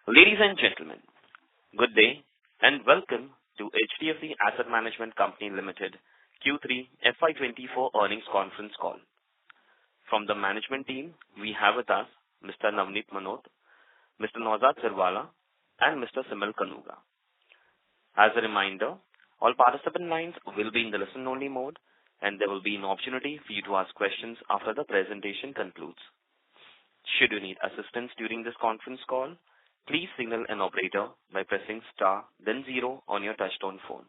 Ladies and gentlemen, good day and welcome to HDFC Asset Management Company Limited Q3 FY24 earnings conference call. From the management team, we have with us Mr. Navneet Manot, Mr. Naozad Sirwalla, and Mr. Simal Kanuga. As a reminder, all participant lines will be in the listen-only mode, and there will be an opportunity for you to ask questions after the presentation concludes. Should you need assistance during this conference call, please signal an operator by pressing star then 0 on your touchtone phone.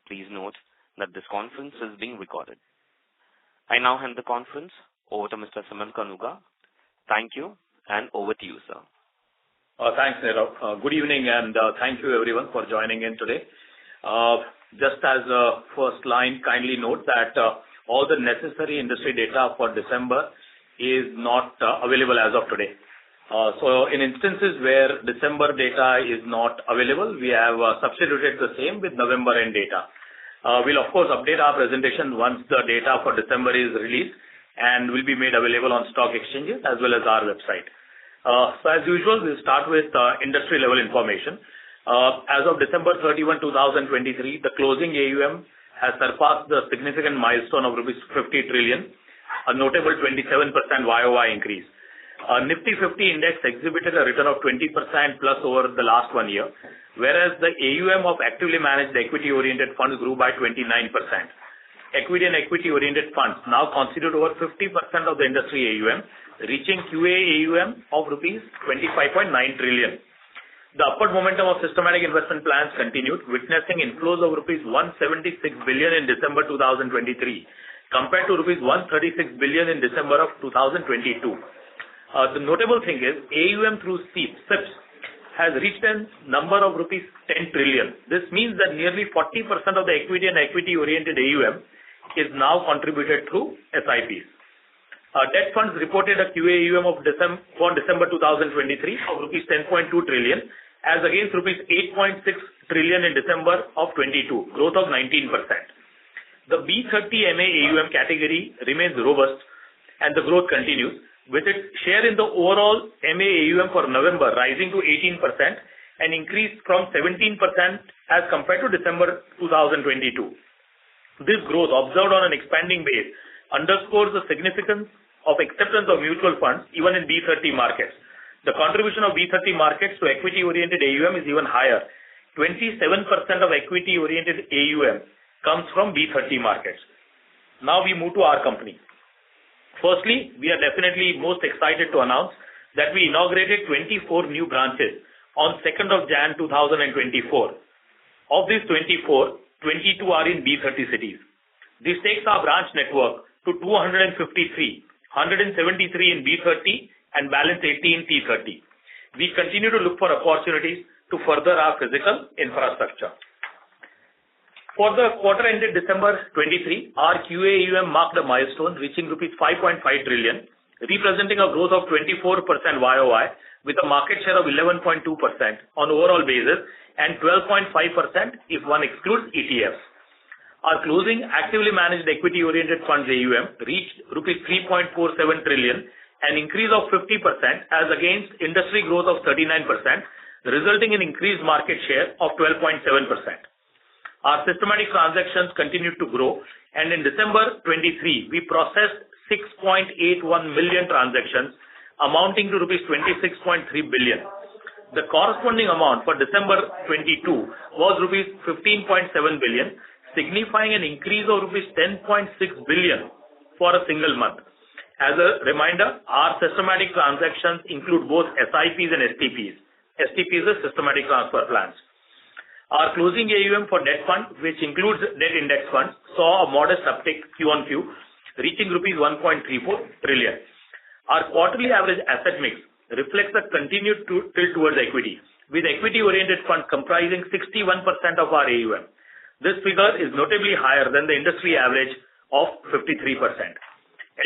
Please note that this conference is being recorded. I now hand the conference over to Mr. Simal Kanuga. Thank you, and over to you, sir. Thanks, Nirav. Good evening, and thank you everyone for joining in today. Just as a first line, kindly note that all the necessary industry data for December is not available as of today. So in instances where December data is not available, we have substituted the same with November end data. We'll of course update our presentation once the data for December is released and will be made available on stock exchanges as well as our website. So as usual, we'll start with industry level information. As of December 31, 2023, the closing AUM has surpassed the significant milestone of rupees 50 trillion, a notable 27% YOY increase. Nifty 50 index exhibited a return of 20% plus over the last 1 year, whereas the AUM of actively managed equity-oriented funds grew by 29%. Equity and equity-oriented funds now constitute over 50% of the industry AUM, reaching QA AUM of rupees 25.9 trillion. The upward momentum of systematic investment plans continued, witnessing inflows of rupees 176 billion in December 2023, compared to rupees 136 billion in December of 2022. The notable thing is AUM through SIPs has reached a number of rupees 10 trillion. This means that nearly 40% of the equity and equity-oriented AUM is now contributed through SIPs. Debt funds reported a QA AUM of for December 2023 of rupees 10.2 trillion as against rupees 8.6 trillion in December of 22, growth of 19%. The B30 MA AUM category remains robust and the growth continues, with its share in the overall MA AUM for November rising to 18% and increased from 17% as compared to December 2022. This growth, observed on an expanding base, underscores the significance of acceptance of mutual funds even in B30 markets. The contribution of B30 markets to equity-oriented AUM is even higher. 27% of equity-oriented AUM comes from B30 markets. Now we move to our company. Firstly, we are definitely most excited to announce that we inaugurated 24 new branches on 2nd of Jan 2024. Of these 24, 22 are in B30 cities. This takes our branch network to 253, 173 in B30 and balance 80 in T30. We continue to look for opportunities to further our physical infrastructure. For the quarter ended December 23, our QA AUM marked a milestone reaching rupees 5.5 trillion, representing a growth of 24% YOY with a market share of 11.2% on overall basis and 12.5% if one excludes ETFs. Our closing actively managed equity-oriented funds AUM reached rupees 3.47 trillion, an increase of 50% as against industry growth of 39%, resulting in increased market share of 12.7%. Our systematic transactions continued to grow, and in December 23, we processed 6.81 million transactions, amounting to rupees 26.3 billion. The corresponding amount for December 22 was rupees 15.7 billion, signifying an increase of rupees 10.6 billion for a single month. As a reminder, our systematic transactions include both SIPs and STPs. STPs are systematic transfer plans. Our closing AUM for debt fund, which includes debt index funds, saw a modest uptick Q-on-Q, reaching rupees 1.34 trillion. Our quarterly average asset mix reflects a continued tilt towards equity, with equity-oriented funds comprising 61% of our AUM. This figure is notably higher than the industry average of 53%.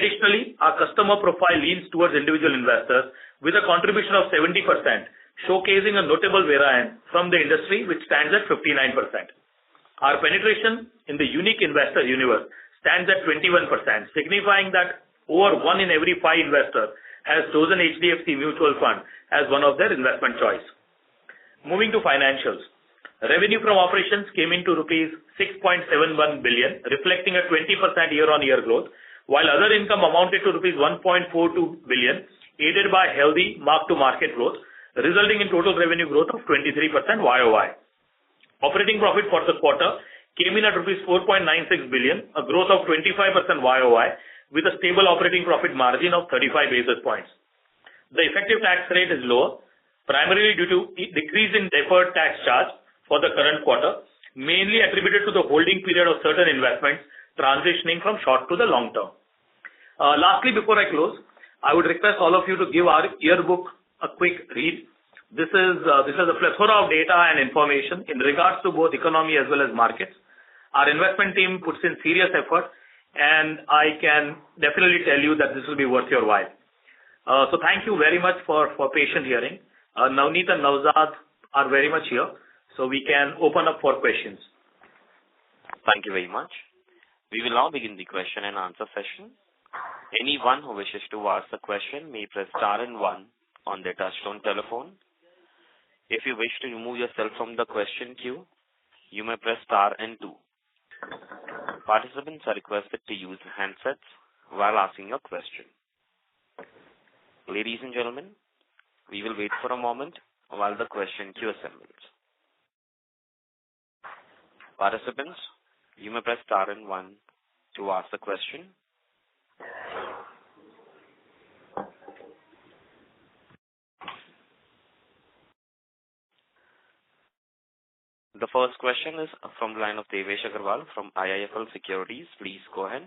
Additionally, our customer profile leans towards individual investors with a contribution of 70%, showcasing a notable variance from the industry, which stands at 59%. Our penetration in the unique investor universe stands at 21%, signifying that over 1 in every 5 investors has chosen HDFC Mutual Fund as one of their investment choice. Moving to financials. Revenue from operations came into rupees 6.71 billion, reflecting a 20% year-on-year growth, while other income amounted to rupees 1.42 billion, aided by healthy mark-to-market growth, resulting in total revenue growth of 23% YOY. Operating profit for the quarter came in at rupees 4.96 billion, a growth of 25% YOY, with a stable operating profit margin of 35 basis points. The effective tax rate is lower, primarily due to decrease in deferred tax charge for the current quarter, mainly attributed to the holding period of certain investments transitioning from short to the long term. Lastly, before I close, I would request all of you to give our yearbook a quick read. This is a plethora of data and information in regards to both economy as well as markets. Our investment team puts in serious effort, and I can definitely tell you that this will be worth your while. So thank you very much for patient hearing. Navneet and Navzad are very much here, so we can open up for questions. Thank you very much. We will now begin the question and answer session. Anyone who wishes to ask a question may press star and one on their touchtone telephone. If you wish to remove yourself from the question queue, you may press star and two. Participants are requested to use handsets while asking a question. Ladies and gentlemen, we will wait for a moment while the question queue assembles. Participants, you may press star and one to ask the question. The first question is from the line of Devesh Agarwal from IIFL Securities. Please go ahead.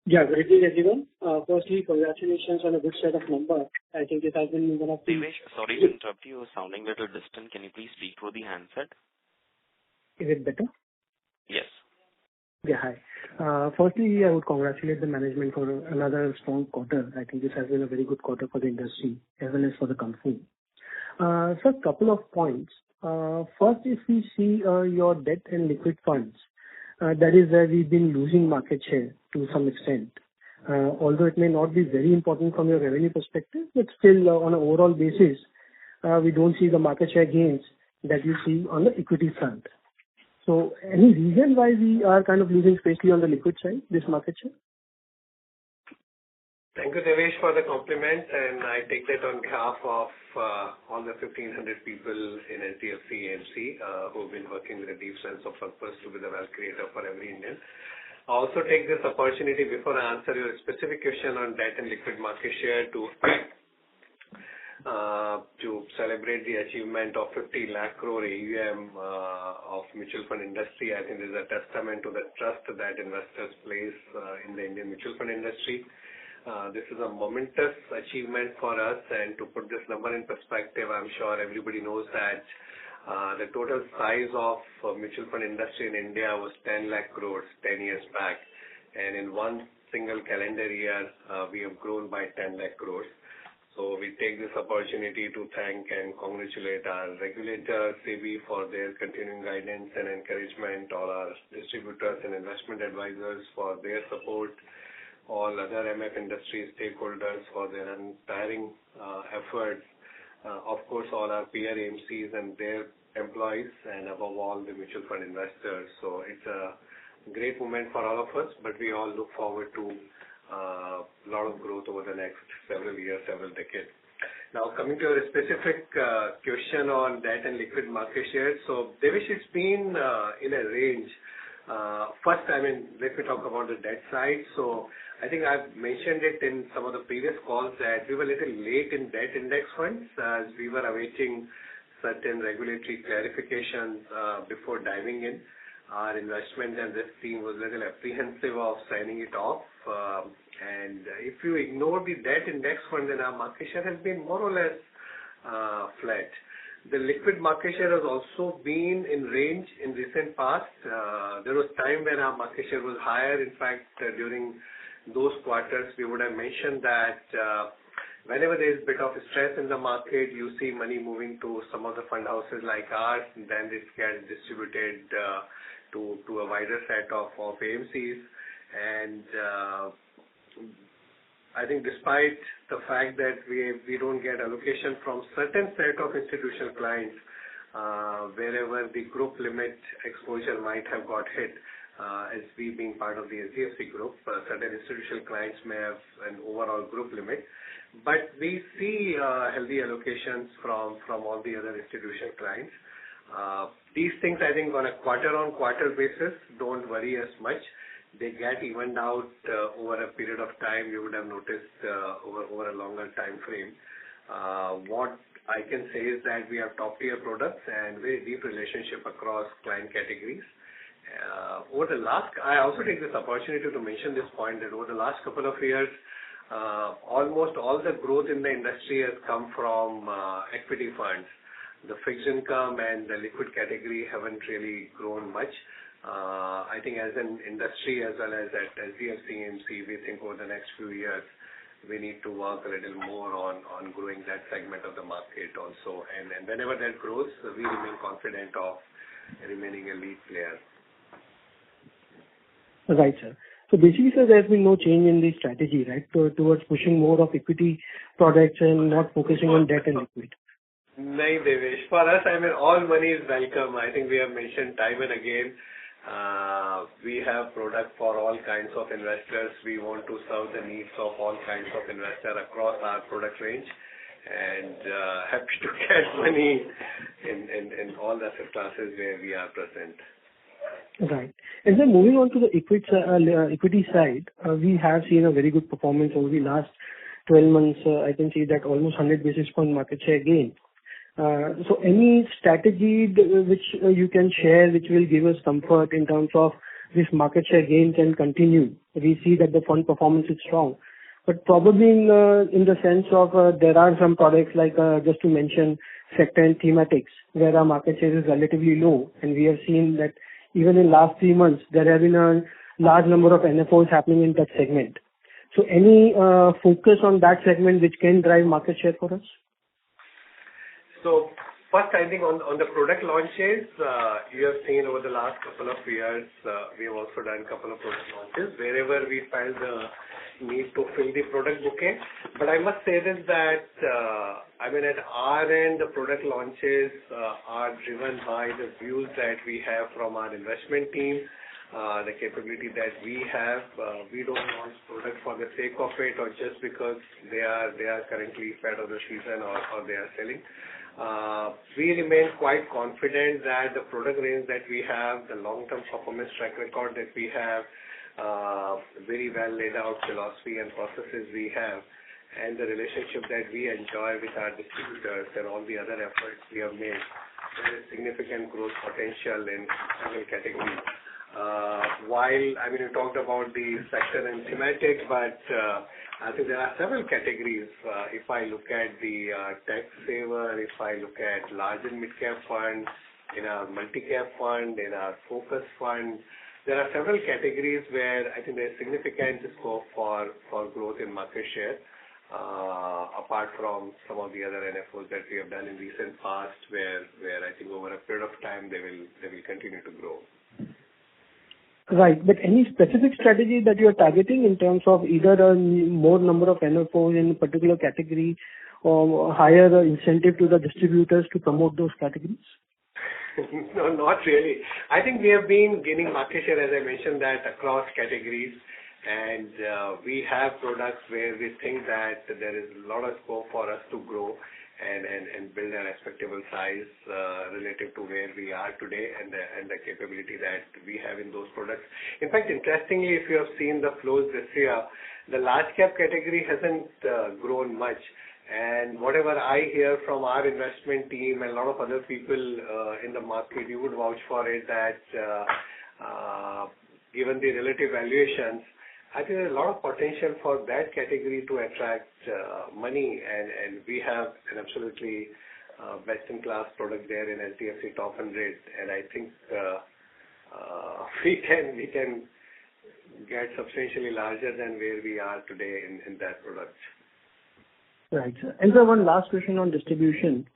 Yeah, good evening, everyone. Firstly, congratulations on a good set of numbers. I think it has been one of the... Devesh, sorry to interrupt you. You're sounding a little distant. Can you please speak through the handset? Is it better? Yes. Yeah, hi. Firstly, I would congratulate the management for another strong quarter. I think this has been a very good quarter for the industry as well as for the company. So a couple of points. First, if we see your debt and liquid funds, that is where we've been losing market share to some extent. Although it may not be very important from your revenue perspective, but still on an overall basis, we don't see the market share gains that you see on the equity front. So any reason why we are kind of losing, especially on the liquid side, this market share? Thank you, Devesh, for the compliment, and I take that on behalf of all the 1,500 people in HDFC AMC who have been working with a deep sense of purpose to be the wealth creator for every Indian. I also take this opportunity before I answer your specific question on debt and liquid market share to celebrate the achievement of 50 lakh crore AUM of mutual fund industry. I think this is a testament to the trust that investors place in the Indian mutual fund industry. This is a momentous achievement for us, and to put this number in perspective, I'm sure everybody knows that the total size of mutual fund industry in India was 10 lakh crores 10 years back, and in one single calendar year, we have grown by 10 lakh crores. So we take this opportunity to thank and congratulate our regulator, SEBI, for their continuing guidance and encouragement, all our distributors and investment advisors for their support, all other MF industry stakeholders for their untiring efforts, of course, all our peer AMCs and their employees, and above all, the mutual fund investors. So it's a great moment for all of us, but we all look forward to a lot of growth over the next several years, several decades. Now, coming to your specific question on debt and liquid market share. So, Devesh, it's been in a range. First, let me talk about the debt side. So, I think I've mentioned it in some of the previous calls that we were a little late in debt index funds as we were awaiting certain regulatory clarifications before diving in. Our investment and risk team was a little apprehensive of signing it off. And if you ignore the debt index fund, then our market share has been more or less flat. The liquid market share has also been in range in recent past. There was time when our market share was higher. In fact, during those quarters, we would have mentioned that whenever there is a bit of stress in the market, you see money moving to some of the fund houses like ours, and then it gets distributed to a wider set of AMCs. And I think despite the fact that we don't get allocation from certain set of institutional clients, wherever the group limit exposure might have got hit, as we being part of the HDFC group, certain institutional clients may have an overall group limit. But we see healthy allocations from all the other institutional clients. These things, I think, on a quarter-on-quarter basis, don't worry us much. They get evened out over a period of time. You would have noticed over a longer time frame. What I can say is that we have top-tier products and very deep relationship across client categories. I also take this opportunity to mention this point that over the last couple of years, almost all the growth in the industry has come from equity funds. The fixed income and the liquid category haven't really grown much. I think as an industry as well as at HDFC AMC, we think over the next few years, we need to work a little more on growing that segment of the market also. And whenever that grows, we remain confident of remaining a lead player. Right, sir. So basically, sir, there's been no change in the strategy, right, towards pushing more of equity products and not focusing on debt and liquid. No, Devesh. For us, I mean, all money is welcome. I think we have mentioned time and again, we have product for all kinds of investors. We want to serve the needs of all kinds of investors across our product range, and happy to get money in all the asset classes where we are present. Right. And then moving on to the equity side, we have seen a very good performance over the last 12 months. I can see that almost 100 basis point market share gain. So any strategy which you can share which will give us comfort in terms of this market share gain can continue? We see that the fund performance is strong, but probably in the sense of there are some products like just to mention sector and thematics where our market share is relatively low, and we have seen that even in last 3 months there have been a large number of NFOs happening in that segment. So any focus on that segment which can drive market share for us? So first, I think on the product launches, you have seen over the last couple of years, we have also done a couple of product launches wherever we felt the need to fill the product bouquet. But I must say this that, I mean, at our end, the product launches are driven by the views that we have from our investment team, the capability that we have. We don't launch product for the sake of it or just because they are currently fed of the season or they are selling. We remain quite confident that the product range that we have, the long-term performance track record that we have, very well laid out philosophy and processes we have, and the relationship that we enjoy with our distributors and all the other efforts we have made, there is significant growth potential in several categories. While, I mean, you talked about the sector and thematic, but I think there are several categories. If I look at the tax saver, if I look at large and mid-cap funds, in our multi-cap fund, in our focus fund, there are several categories where I think there is significant scope for growth in market share, apart from some of the other NFOs that we have done in recent past, where I think over a period of time they will continue to grow. Right. But any specific strategy that you are targeting in terms of either a more number of NFOs in a particular category or higher incentive to the distributors to promote those categories? No, not really. I think we have been gaining market share, as I mentioned, that across categories, and we have products where we think that there is a lot of scope for us to grow and build a respectable size relative to where we are today and the capability that we have in those products. In fact, interestingly, if you have seen the flows this year, the large cap category hasn't grown much. And whatever I hear from our investment team and a lot of other people in the market, you would vouch for it that given the relative valuations, I think there's a lot of potential for that category to attract money, and we have an absolutely best-in-class product there in HDFC Top 100, and I think we can get substantially larger than where we are today in that product. Right, sir. And so one last question on distribution.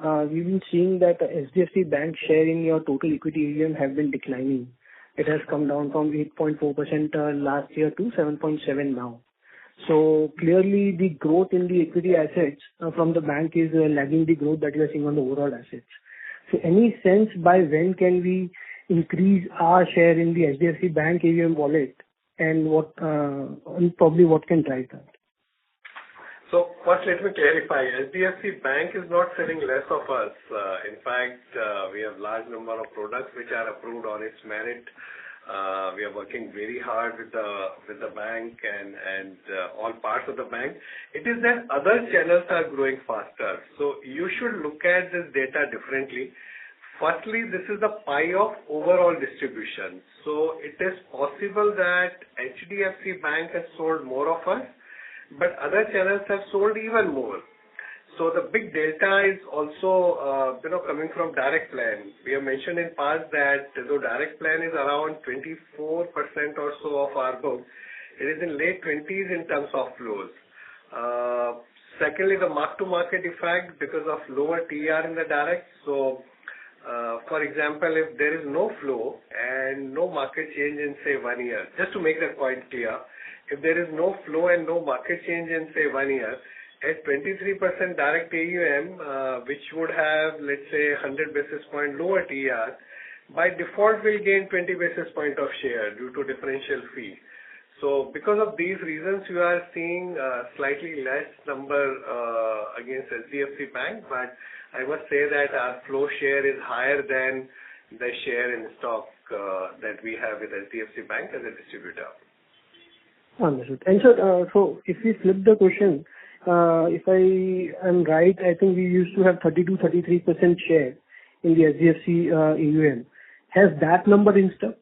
We've been seeing that the HDFC Bank share in your total equity AUM have been declining. It has come down from 8.4% last year to 7.7% now. So clearly, the growth in the equity assets from the bank is lagging the growth that you are seeing on the overall assets. So any sense by when can we increase our share in the HDFC Bank AUM wallet, and probably what can drive that? So first, let me clarify. HDFC Bank is not selling less of us. In fact, we have large number of products which are approved on its merit. We are working very hard with the bank and all parts of the bank. It is that other channels are growing faster. So you should look at this data differently. Firstly, this is the pie of overall distribution. So it is possible that HDFC Bank has sold more of us, but other channels have sold even more. So the big delta is also, coming from direct plan. We have mentioned in past that though direct plan is around 24% or so of our book, it is in late 20s in terms of flows. Secondly, the mark-to-market effect because of lower TR in the direct. So, for example, if there is no flow and no market change in say 1 year, just to make that point clear, if there is no flow and no market change in say 1 year, at 23% direct AUM, which would have, let's say, 100 basis point lower TR, by default will gain 20 basis point of share due to differential fee. So because of these reasons, you are seeing slightly less number against HDFC Bank, but I must say that our flow share is higher than the share in stock that we have with HDFC Bank as a distributor. Understood. And so if we flip the question, if I am right, I think we used to have 32-33% share in the HDFC AUM. Has that number inched up?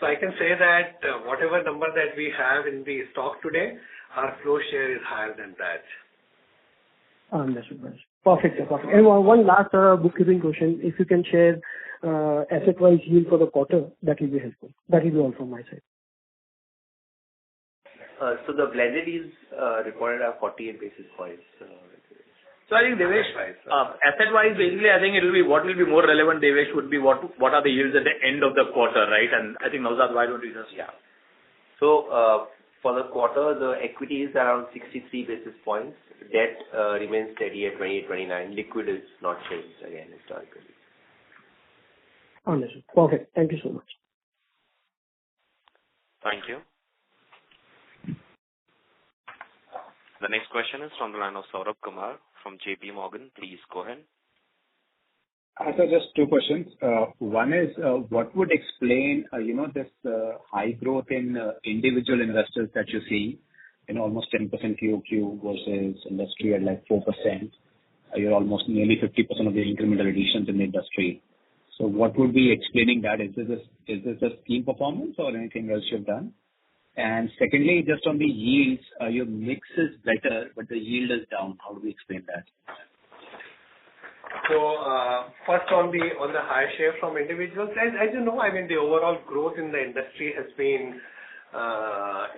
So I can say that whatever number that we have in the stock today, our flow share is higher than that. Understood. Perfect. And one last bookkeeping question. If you can share asset-wise yield for the quarter, that will be helpful. That will be all from my side. So the blended is reported at 48 basis points. So I think Devesh, asset-wise, basically, I think what will be more relevant, Devesh, would be what are the yields at the end of the quarter, right? And I think Naozad, why don't you just... Yeah. So for the quarter, the equity is around 63 basis points. Debt remains steady at 28-29. Liquid is not changed again historically. Understood. Perfect. Thank you so much. Thank you. The next question is from the line of Saurabh Kumar from JP Morgan. Please go ahead. So just two questions. One is, what would explain, this high growth in individual investors that you see, almost 10% QOQ versus industry at like 4%. You're almost nearly 50% of the incremental additions in the industry. So what would be explaining that? Is this a scheme performance or anything else you've done? And secondly, just on the yields, your mix is better, but the yield is down. How do we explain that? So first on the high share from individuals, as you know, I mean the overall growth in the industry has been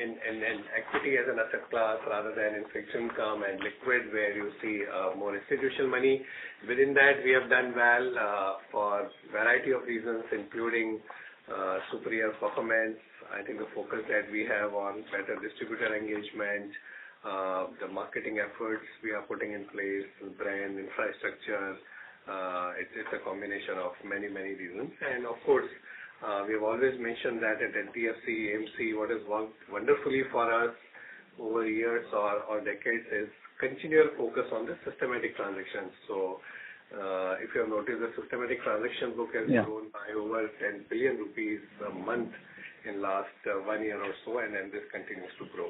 in equity as an asset class rather than in fixed income and liquid, where you see more institutional money. Within that, we have done well for variety of reasons, including superior performance. I think the focus that we have on better distributor engagement, the marketing efforts we are putting in place, brand infrastructure, it's a combination of many reasons. And of course, we have always mentioned that at HDFC AMC, what has worked wonderfully for us over years or decades is continual focus on the systematic transactions. So if you have noticed, the systematic transaction book has grown by over 10 billion rupees a month in last 1 year or so, and then this continues to grow.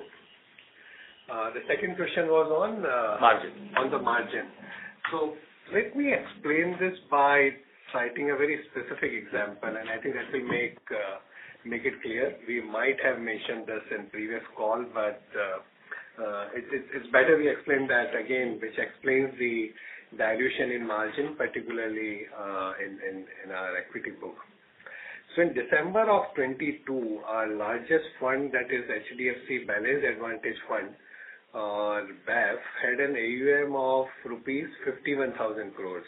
The second question was on margin. On the margin. So let me explain this by citing a very specific example, and I think that will make it clear. We might have mentioned this in previous call, but it's better we explain that again, which explains the dilution in margin, particularly in our equity book. So in December of 22, our largest fund, that is HDFC Balanced Advantage Fund, BAF, had an AUM of rupees 51,000 crores.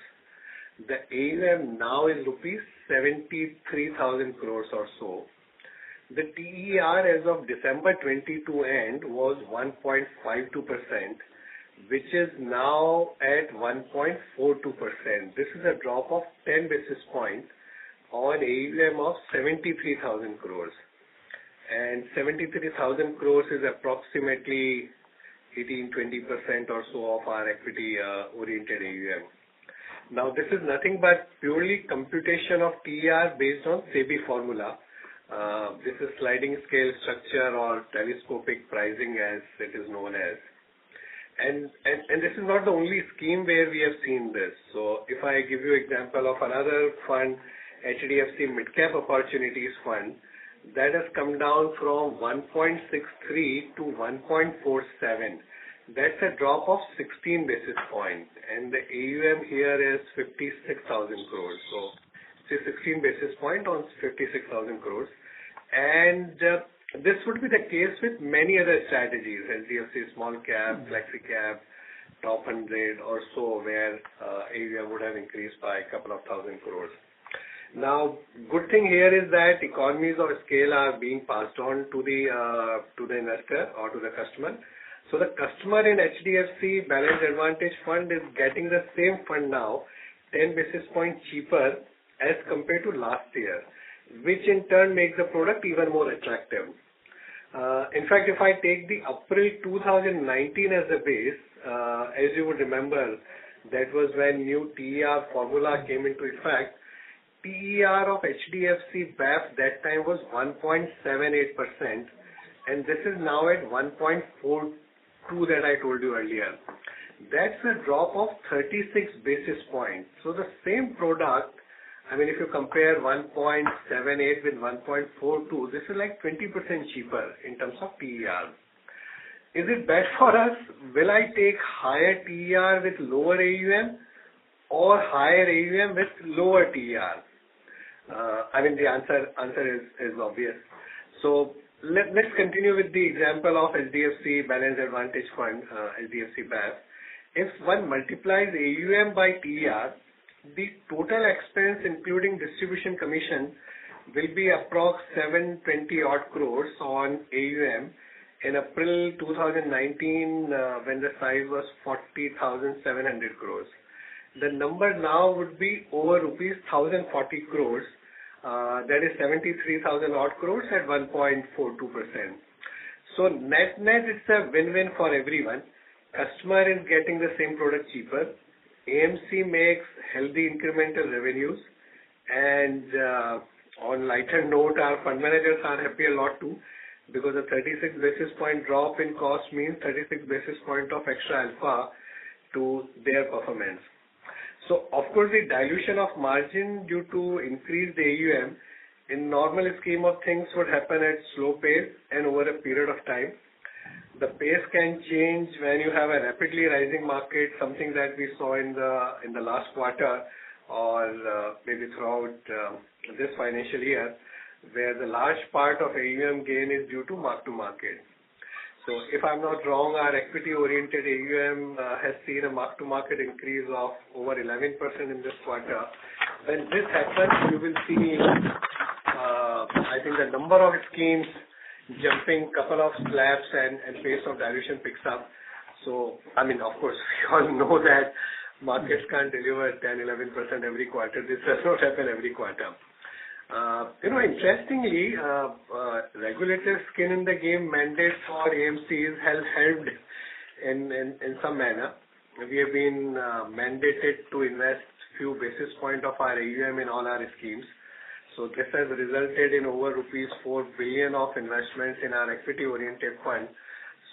The AUM now is rupees 73,000 crores or so. The TER as of December 22 end was 1.52%, which is now at 1.42%. This is a drop of 10 basis points on AUM of 73,000 crores. And 73,000 crores is approximately 18-20% or so of our equity-oriented AUM. Now, this is nothing but purely computation of TER based on SEBI formula. This is sliding scale structure or telescopic pricing as it is known as. And this is not the only scheme where we have seen this. So if I give you example of another fund, HDFC Mid-Cap Opportunities Fund, that has come down from 1.63 to 1.47. That's a drop of 16 basis points, and the AUM here is 56,000 crores. So, say 16 basis point on 56,000 crores. And this would be the case with many other strategies, HDFC Small Cap, Flexi Cap, Top 100 or so, where AUM would have increased by a couple of thousand crores. Now, good thing here is that economies of scale are being passed on to the investor or to the customer. So the customer in HDFC Balanced Advantage Fund is getting the same fund now 10 basis points cheaper as compared to last year, which in turn makes the product even more attractive. In fact, if I take the April 2019 as a base, as you would remember, that was when new TER formula came into effect. TER of HDFC BAF that time was 1.78%, and this is now at 1.42 that I told you earlier. That's a drop of 36 basis points. So the same product, I mean, if you compare 1.78 with 1.42, this is like 20% cheaper in terms of TER. Is it bad for us? Will I take higher TER with lower AUM or higher AUM with lower TER? I mean, the answer is obvious. So let's continue with the example of HDFC Balanced Advantage Fund, HDFC BAF. If one multiplies AUM by TER, the total expense including distribution commission will be approx 720 odd crores on AUM in April 2019 when the size was 40,700 crores. The number now would be over rupees 1,040 crores. That is 73,000 odd crores at 1.42%. So net it's a win-win for everyone. Customer is getting the same product cheaper. AMC makes healthy incremental revenues, and on lighter note, our fund managers are happy a lot too, because a 36 basis point drop in cost means 36 basis point of extra alpha to their performance. So, of course, the dilution of margin due to increased AUM in normal scheme of things would happen at slow pace and over a period of time. The pace can change when you have a rapidly rising market, something that we saw in the last quarter or maybe throughout this financial year, where the large part of AUM gain is due to mark-to-market. So if I'm not wrong, our equity-oriented AUM has seen a mark-to-market increase of over 11% in this quarter. When this happens, you will see, I think the number of schemes jumping, couple of slabs, and pace of dilution picks up. So, I mean, of course, we all know that markets can't deliver 10-11% every quarter. This does not happen every quarter. Interestingly, regulator skin in the game mandate for AMCs has helped in some manner. We have been mandated to invest few basis point of our AUM in all our schemes. So this has resulted in over rupees 4 billion of investments in our equity-oriented fund.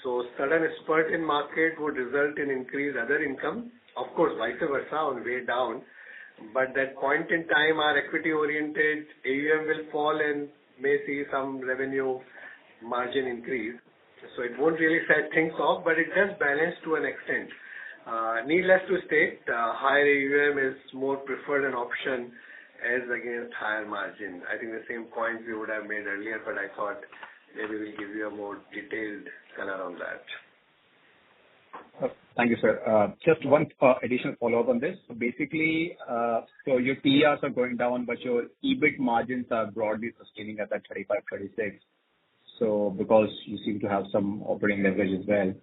So sudden spurt in market would result in increased other income. Of course, vice versa on way down. But that point in time, our equity-oriented AUM will fall and may see some revenue margin increase. So it won't really set things off, but it does balance to an extent. Needless to state, higher AUM is more preferred an option as against higher margin. I think the same point we would have made earlier, but I thought maybe we'll give you a more detailed color on that. Thank you, sir. Just one additional follow-up on this. So basically, so your TERs are going down, but your EBIT margins are broadly sustaining at that 35, 36. So because you seem to have some operating leverage as well.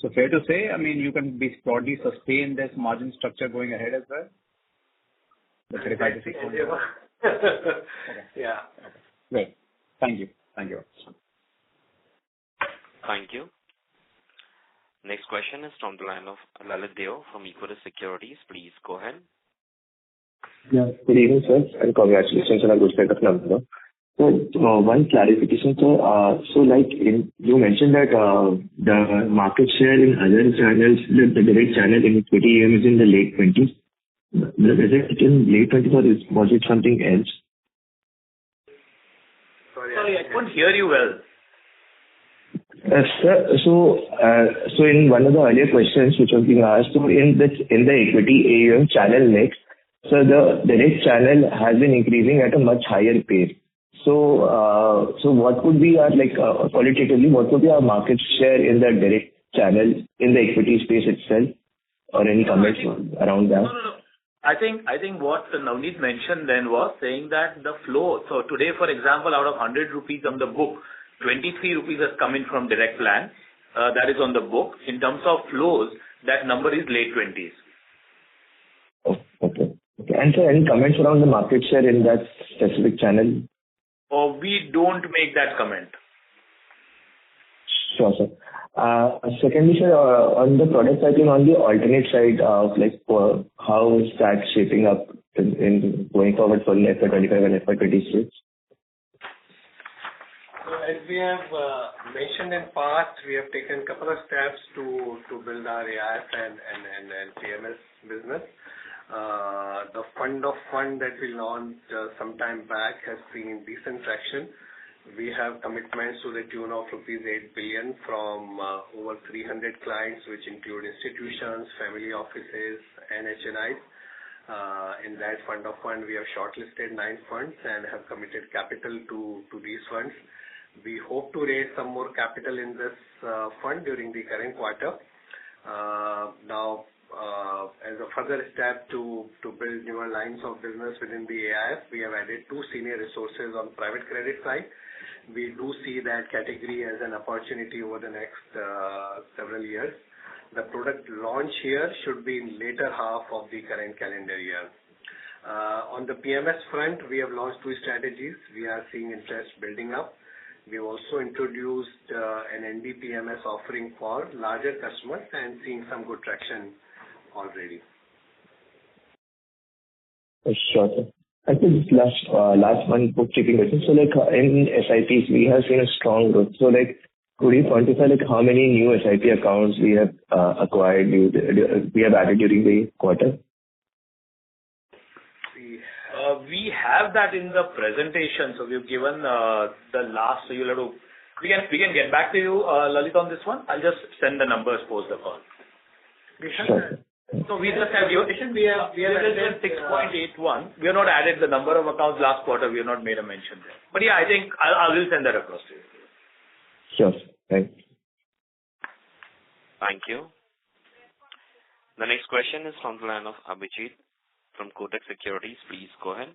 So fair to say, I mean, you can be broadly sustain this margin structure going ahead as well? The 35 to 60. Okay. Yeah. Okay. Great. Thank you. Thank you. Thank you. Next question is from the line of Lalit Deo from Equirus Securities. Please go ahead. Yeah. Good evening, sir, and congratulations on a good set of numbers. So, one clarification, sir. So like you mentioned that the market share in other channels, the direct channel in equity is in the late 20s. Is it in late 20s or was it something else? Sorry, I couldn't hear you well. Sir, so in one of the earlier questions which was being asked, so in the equity AUM channel mix, so the direct channel has been increasing at a much higher pace. So what would be our, like, qualitatively, what would be our market share in the direct channel in the equity space itself, or any comments around that? No. I think what Navneet mentioned then was saying that the flow. So today, for example, out of 100 rupees on the book, 23 rupees has come in from direct plan, that is on the book. In terms of flows, that number is late 20s. Oh, okay. And sir, any comments around the market share in that specific channel? We don't make that comment. Sure, sir. Secondly, sir, on the product, I think on the alternate side, like, how is that shaping up in going forward for FY25 and FY26? So as we have mentioned in past, we have taken a couple of steps to build our AIF and PMS business. The fund of fund that we launched some time back has seen decent traction. We have commitments to the tune of rupees 8 billion from over 300 clients, which include institutions, family offices, and HNIs. In that fund of fund, we have shortlisted 9 funds and have committed capital to these funds. We hope to raise some more capital in this fund during the current quarter. Now, as a further step to build newer lines of business within the AIF, we have added 2 senior resources on private credit side. We do see that category as an opportunity over the next several years. The product launch here should be in later half of the current calendar year. On the PMS front, we have launched 2 strategies. We are seeing interest building up. We've also introduced an ND PMS offering for larger customers and seeing some good traction already. Sure, sir. I think this last one bookkeeping question. So like in SIPs, we have seen a strong growth. So like, could you quantify like how many new SIP accounts we have acquired, we have added during the quarter? We have that in the presentation. So we've given the last. So you'll have to. We can get back to you, Lalit, on this one. I'll just send the numbers post the call. Sure. So we just have your addition. We have added 6.81. We have not added the number of accounts last quarter. We have not made a mention there. But yeah, I think I will send that across to you. Sure. Thanks. Thank you. The next question is from the line of Abhijit from Kotak Securities. Please go ahead.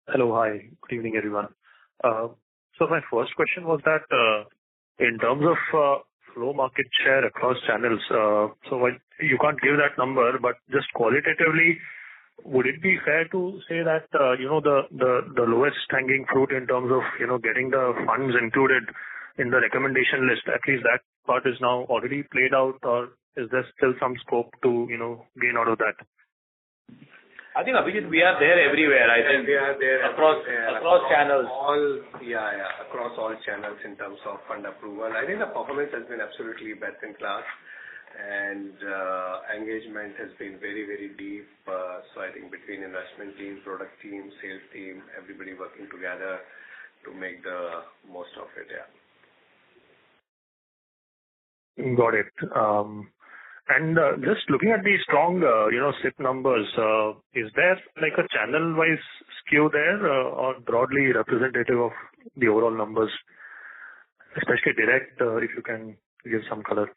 Hello. Hi. Good evening, everyone. So my first question was that in terms of flow market share across channels, so you can't give that number, but just qualitatively, would it be fair to say that the lowest hanging fruit in terms of getting the funds included in the recommendation list, at least that part is now already played out, or is there still some scope to gain out of that? I think, Abhijit, we are there everywhere. I think we are there across channels. Across all channels in terms of fund approval. I think the performance has been absolutely best in class, and engagement has been very, very deep. So I think between investment team, product team, sales team, everybody working together to make the most of it. Yeah. Got it. And just looking at the strong, SIP numbers, is there like a channel-wise skew there, or broadly representative of the overall numbers, especially direct, if you can give some color?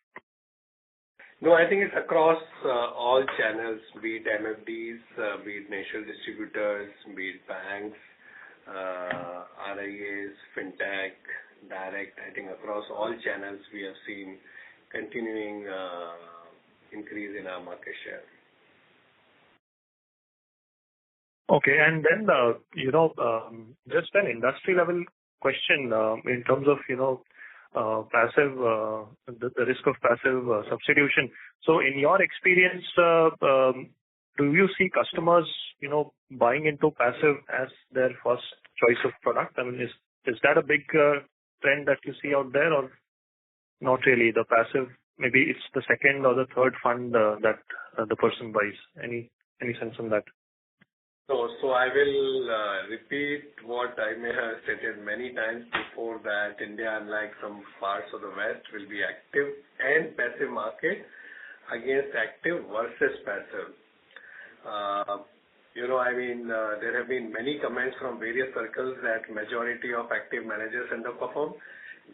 No, I think it's across all channels, be it MFDs, be it national distributors, be it banks, RIAs, fintech, direct. I think across all channels we have seen continuing increase in our market share. Okay. And then, just an industry level question in terms of, passive, the risk of passive substitution. So in your experience, do you see customers, buying into passive as their first choice of product? I mean, is that a big trend that you see out there, or not really? The passive, maybe it's the second or the third fund that the person buys. Any sense on that? So I will repeat what I may have stated many times before, that India, unlike some parts of the West, will be active and passive market against active versus passive. There have been many comments from various circles that majority of active managers underperform.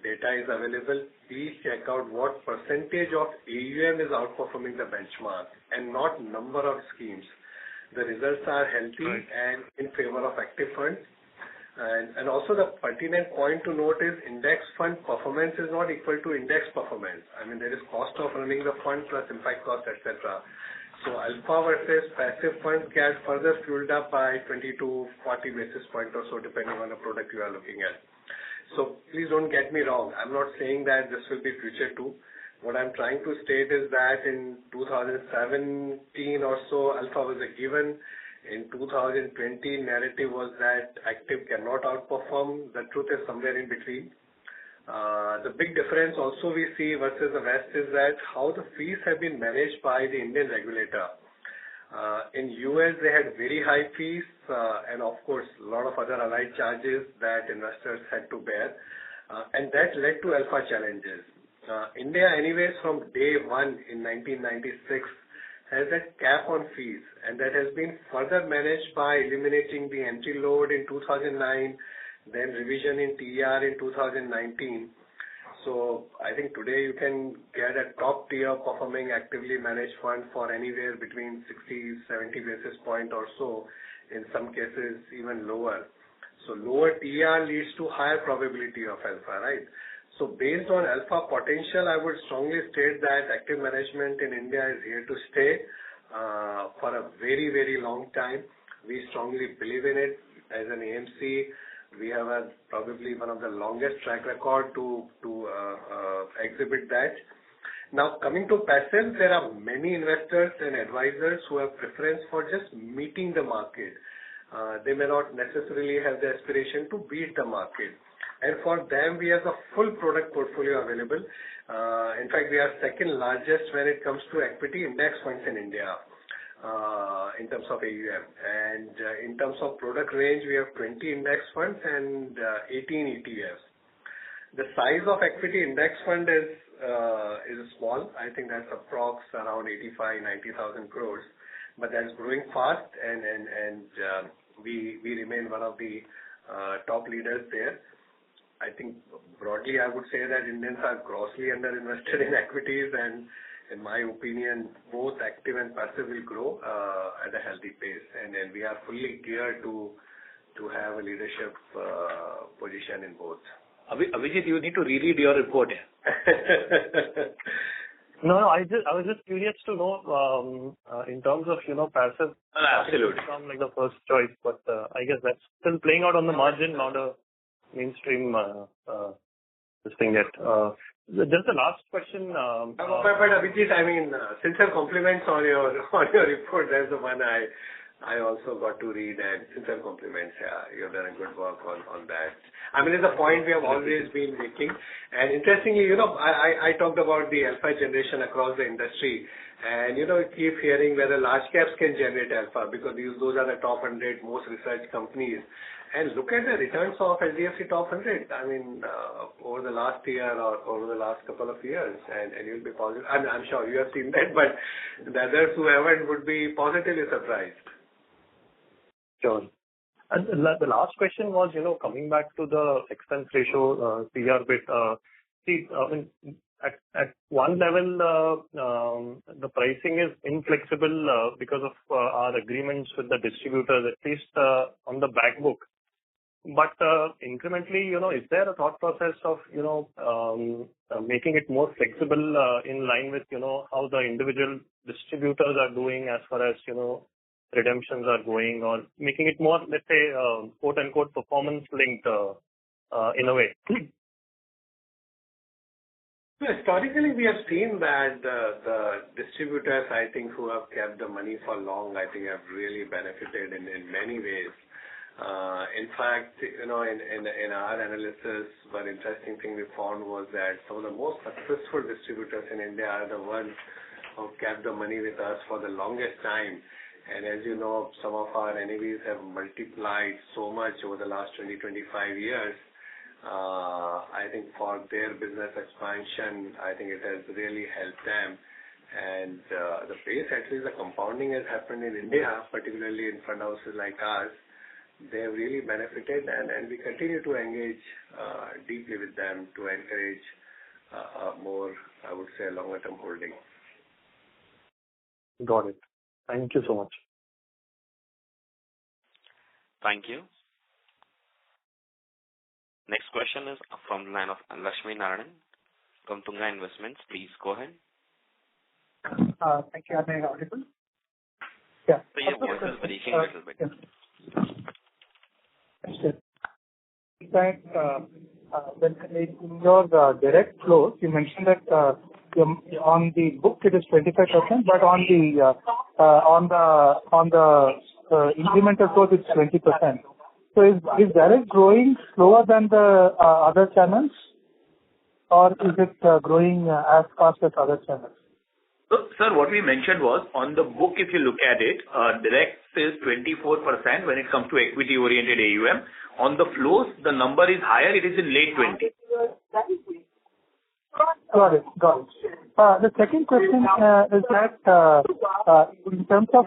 Data is available. Please check out what percentage of AUM is outperforming the benchmark and not number of schemes. The results are healthy and in favor of active funds. And also the pertinent point to note is index fund performance is not equal to index performance. I mean, there is cost of running the fund plus impact cost, etc. So alpha versus passive funds get further fueled up by 20 to 40 basis points or so, depending on the product you are looking at. So please don't get me wrong. I'm not saying that this will be future too. What I'm trying to state is that in 2017 or so, alpha was a given. In 2020, narrative was that active cannot outperform. The truth is somewhere in between. The big difference also we see versus the West is that how the fees have been managed by the Indian regulator. In US, they had very high fees and of course a lot of other allied charges that investors had to bear, and that led to alpha challenges. India, anyways, from day one in 1996, has a cap on fees, and that has been further managed by eliminating the entry load in 2009, then revision in TER in 2019. So I think today you can get a top tier performing actively managed fund for anywhere between 60, 70 basis point or so, in some cases even lower. So lower TER leads to higher probability of alpha, right? So based on alpha potential, I would strongly state that active management in India is here to stay for a very, very long time. We strongly believe in it. As an AMC, we have probably one of the longest track record to exhibit that. Now, coming to passive, there are many investors and advisors who have preference for just meeting the market. They may not necessarily have the aspiration to beat the market. And for them, we have a full product portfolio available. In fact, we are second largest when it comes to equity index funds in India in terms of AUM. And in terms of product range, we have 20 index funds and 18 ETFs. The size of equity index fund is small. I think that's approx around 85-90,000 crores, but that's growing fast, and we remain one of the top leaders there. I think broadly I would say that Indians are grossly underinvested in equities, and in my opinion, both active and passive will grow at a healthy pace, and we are fully geared to have a leadership position in both. Abhijit, you need to reread your report. No, I was just curious to know in terms of passive. Absolutely. From like the first choice, but I guess that's still playing out on the margin, not a mainstream this thing yet. Just the last question. But Abhijit, I mean, sincere compliments on your report. That's the one I also got to read, and sincere compliments. Yeah, you've done a good work on that. I mean, it's a point we have always been making. And interestingly, I talked about the alpha generation across the industry, and keep hearing whether large caps can generate alpha, because those are the top 100 most researched companies. And look at the returns of HDFC top 100. I mean, over the last year or over the last couple of years, and you'll be positive. I'm sure you have seen that, but the others who haven't would be positively surprised. Sure. And the last question was, coming back to the expense ratio, PR bit. at one level, the pricing is inflexible because of our agreements with the distributors, at least on the back book. But incrementally, is there a thought process of, making it more flexible in line with, how the individual distributors are doing as far as, redemptions are going, or making it more, let's say, quote unquote, performance linked in a way? Historically, we have seen that the distributors, I think, who have kept the money for long, I think have really benefited in many ways. In fact, in our analysis, one interesting thing we found was that some of the most successful distributors in India are the ones who kept the money with us for the longest time. And as you know, some of our NAVs have multiplied so much over the last 20-25 years. I think for their business expansion, I think it has really helped them. And the pace, at least the compounding has happened in India, particularly in fund houses like ours. They have really benefited, and we continue to engage deeply with them to encourage more, I would say, longer-term holding. Got it. Thank you so much. Thank you. Next question is from the line of Lakshmi Narayan from Tunga Investments. Please go ahead. Thank you. Am I audible? Yeah. So your voice is breaking a little bit. Yeah. In fact, when in your direct flows, you mentioned that on the book it is 25%, but on the incremental flows it's 20%. So is direct growing slower than the other channels, or is it growing as fast as other channels? So, sir, what we mentioned was, on the book, if you look at it, direct is 24% when it comes to equity-oriented AUM. On the flows, the number is higher. It is in late 20s. Got it. The second question is that in terms of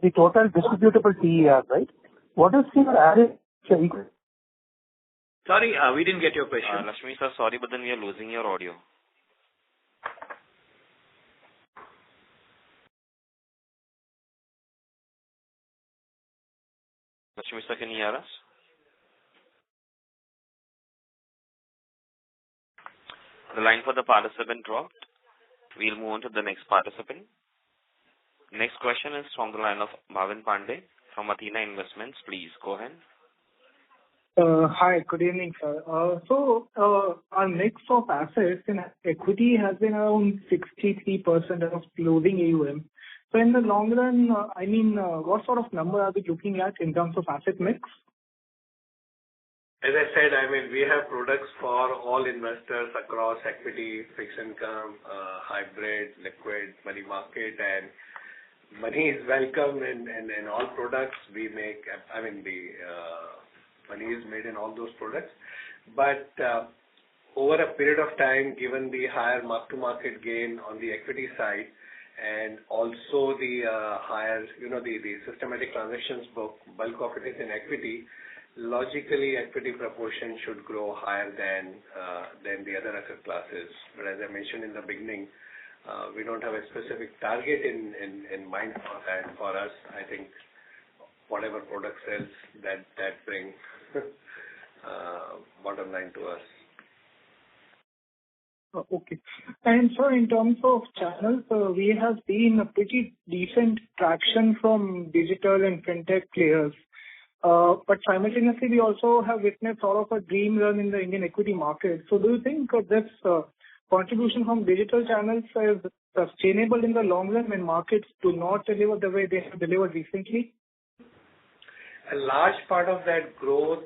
the total distributable TER, right? What is your average? Sorry, we didn't get your question. Lakshmi sir, sorry, but then we are losing your audio. Lakshmi sir, can you hear us? The line for the participant dropped. We'll move on to the next participant. Next question is from the line of Bhavin Pandey from Athena Investments. Please go ahead. Hi, good evening, sir. So our mix of assets in equity has been around 63% of closing AUM. So in the long run, what sort of number are we looking at in terms of asset mix? As I said, we have products for all investors across equity, fixed income, hybrid, liquid, money market, and money is welcome in all products we make. The money is made in all those products. But over a period of time, given the higher mark-to-market gain on the equity side, and also the higher, the systematic transactions book, bulk of it is in equity, logically equity proportion should grow higher than the other asset classes. But as I mentioned in the beginning, we don't have a specific target in mind for that. For us, I think whatever product sells, that brings bottom line to us. Okay. And so in terms of channels, we have seen a pretty decent traction from digital and fintech players. But simultaneously, we also have witnessed sort of a dream run in the Indian equity market. So do you think this contribution from digital channels is sustainable in the long run when markets do not deliver the way they have delivered recently? A large part of that growth,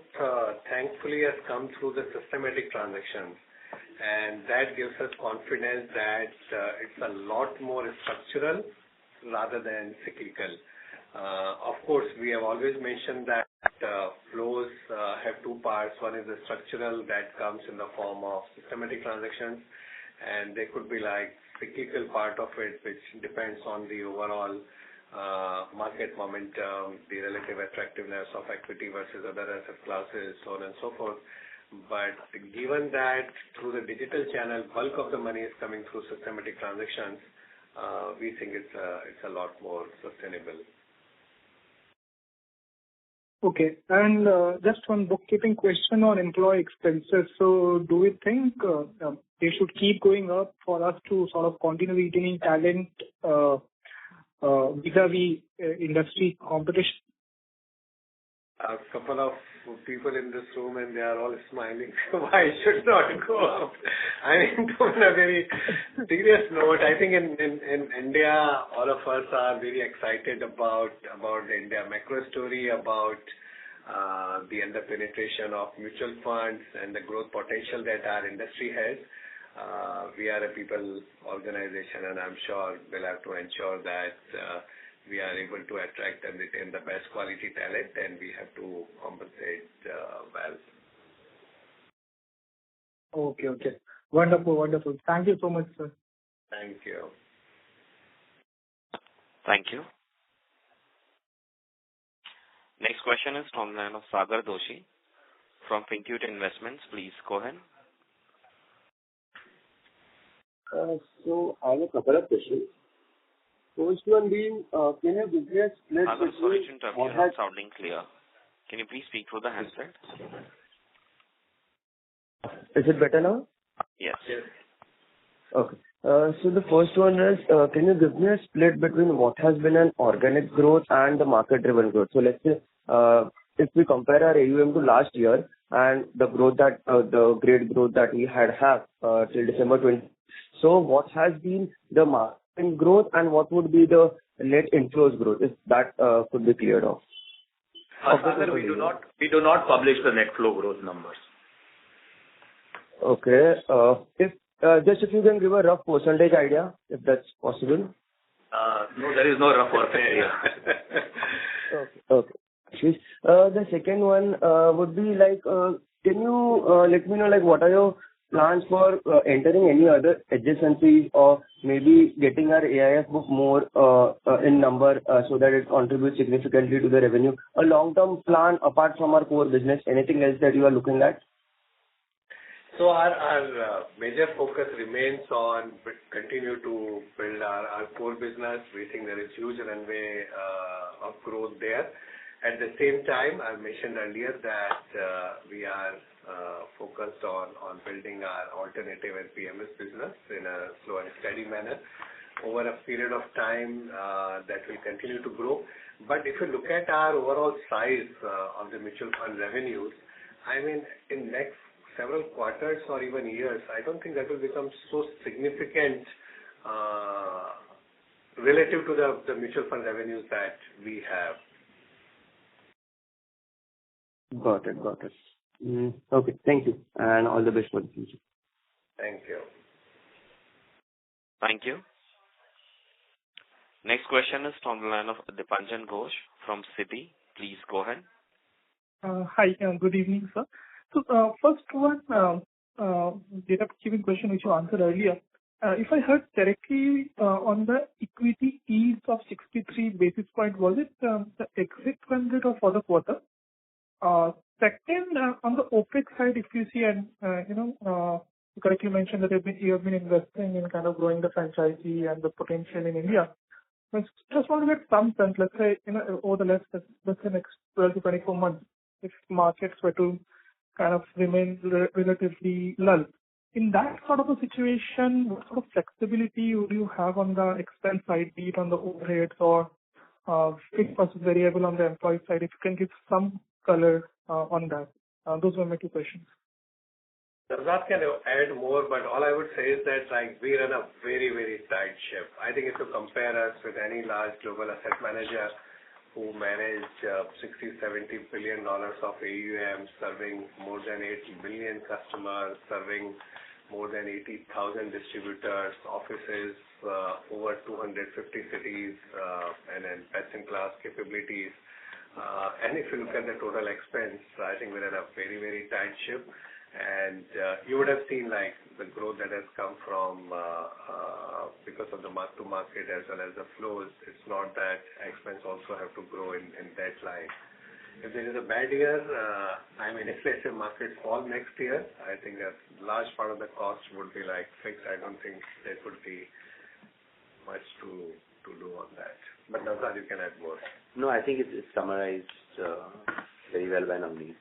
thankfully, has come through the systematic transactions. And that gives us confidence that it's a lot more structural rather than cyclical. Of course, we have always mentioned that flows have two parts. One is the structural that comes in the form of systematic transactions, and there could be like cyclical part of it, which depends on the overall market momentum, the relative attractiveness of equity versus other asset classes, so on and so forth. But given that through the digital channel, bulk of the money is coming through systematic transactions, we think it's a lot more sustainable. Okay. And just one bookkeeping question on employee expenses. So do we think they should keep going up for us to sort of continue retaining talent vis-a-vis industry competition? A couple of people in this room and they are all smiling. Why should not go up? I mean, on a very serious note, I think in India, all of us are very excited about the India macro story, about the under-penetration of mutual funds and the growth potential that our industry has. We are a people organization, and I'm sure we'll have to ensure that we are able to attract and retain the best quality talent, and we have to compensate well. Okay. Wonderful. Thank you so much, sir. Thank you. Thank you. Next question is from the line of Sagar Doshi from Fintuit Investments. Please go ahead. So I have a couple of questions. First one being, can you give me a split Sagar, sorry to interrupt, you're what not sounding clear. Can you please speak through the handset? Is it better now? Yes. Okay. So the first one is, can you give me a split between what has been an organic growth and the market-driven growth? So let's say, if we compare our AUM to last year and the growth that, the great growth that we had till December 20. So what has been the market growth and what would be the net inflows growth, if that could be cleared off? Sagar, we do not publish the net flow growth numbers. Okay. If you can give a rough percentage idea, if that's possible. No, there is no rough percentage here. Okay. The second one would be like, can you let me know like what are your plans for entering any other adjacencies or maybe getting our AIF book more in number so that it contributes significantly to the revenue? A long-term plan apart from our core business, anything else that you are looking at? So our major focus remains on continue to build our core business. We think there is huge runway of growth there. At the same time, I mentioned earlier that we are focused on building our alternative and PMS business in a slow and steady manner over a period of time that will continue to grow. But if you look at our overall size of the mutual fund revenues, I mean, in next several quarters or even years, I don't think that will become so significant relative to the mutual fund revenues that we have. Got it. Okay, thank you, and all the best for the future. Thank you. Thank you. Next question is from the line of Dipanjan Ghosh from Citi. Please go ahead. Hi, good evening, sir. So, first one, data keeping question which you answered earlier. If I heard correctly, on the equity yields of 63 basis point, was it the exit run rate or for the quarter? Second, on the OpEx side, if you see, and you correctly mentioned that you have been investing in kind of growing the franchisee and the potential in India. I just want to get some sense, let's say, over the next 12 to 24 months, if markets were to kind of remain relatively lull. In that sort of a situation, what sort of flexibility would you have on the expense side, be it on the overheads or fixed versus variable on the employee side? If you can give some color on that. Those were my two questions. Sarzad can add more, but all I would say is that like we run a very, very tight ship. I think if you compare us with any large global asset manager who manage $60-70 billion of AUM, serving more than 8 million customers, serving more than 80,000 distributors, offices, over 250 cities, and then best-in-class capabilities. And if you look at the total expense, I think we're in a very, very tight ship. And you would have seen like the growth that has come from because of the mark-to-market as well as the flows. It's not that expense also have to grow in that line. If there is a bad year, if let's say markets fall next year, I think a large part of the cost would be like fixed. I don't think there could be much to do on that. But Navsad, you can add more. No, I think it's summarized very well by Navneet.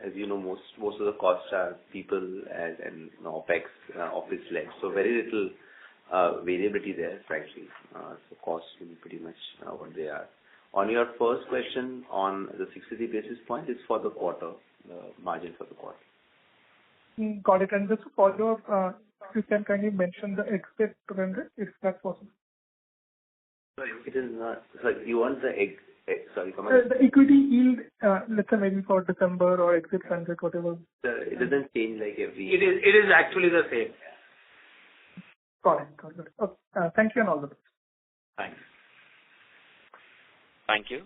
As you know, most of the costs are people and OPEX, office-led. So very little variability there, frankly. So costs will be pretty much what they are. On your first question on the 63 basis point, it's for the quarter, the margin for the quarter. Got it. And just to follow up, if you can kindly mention the exit run rate, if that's possible. Sorry, it is not. Sorry, you want the sorry, come on. The equity yield, let's say maybe for December or exit run rate, whatever. It doesn't change like every. It is actually the same. Got it. Okay. Thank you and all the best. Thanks. Thank you.